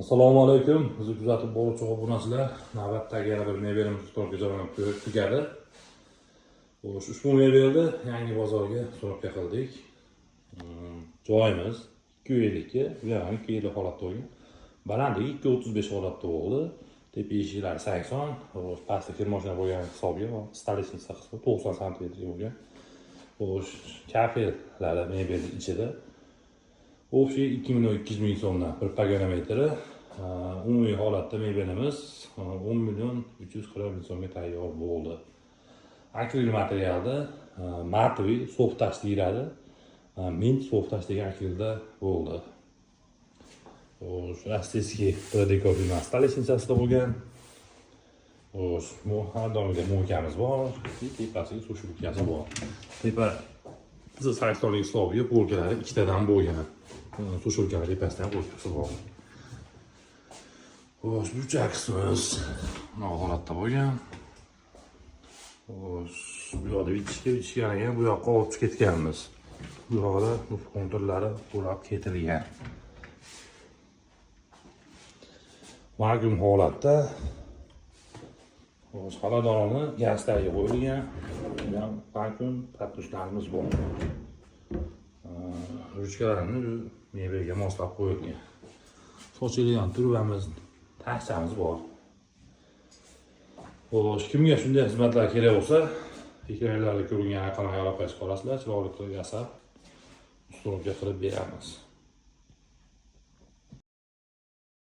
Assalomu alaykum. Bizni kuzatib boruvchi obunachilar, navbatdagi yana bir mebelimiz sto'rga jo'nab tugadi. Ushbu mebelni yangi bozorga suroqqa qildik. Joyimiz 252, bu ham 250 holatda bo'lgan. Balandligi 235 holatda bo'ldi. Tepa eshiklari 80, pastda kirmoshina bo'lgan hisobiga, stolitsniy hisobi 90 sm bo'lgan. Kafellari mebel ichida. O'sha 2.200 ming so'mdan bir pagonometri. Umumiy holatda mebelimiz 10.340 ming so'mga tayyor bo'ldi. Akril materialda matviy soft touch deyiladi. Mint soft touch degan akrilda bo'ldi. Rossiyskiy predekopiyma stolitsnicasida bo'lgan. Har doimgidek mo'kamiz bor, tepasiga sushilkasi bor. Tepa saksonlik hisobiga polkalari ikkitadan bo'lgan. Sushilkalar tepasidan polkasi bor. Bu qismimiz bu holatda bo'lgan. Bu yoqda ichishga bu yoqqa olib ketganmiz. Bu yoqda konturlari to'lab ketilgan. Magum holatda xonadonni gazlarga qo'yilgan. Vakuum kartushlarimiz bor. Ruchkalarni mebelga moslab qo'yilgan. Sochilgan turvamiz, taxtamiz bor. Kimga shunday xizmatlar kerak bo'lsa, ekranda ko'ringan raqamga aloqa qilib qolasizlar, chiroyli qilib yasab, ustozga qilib beramiz.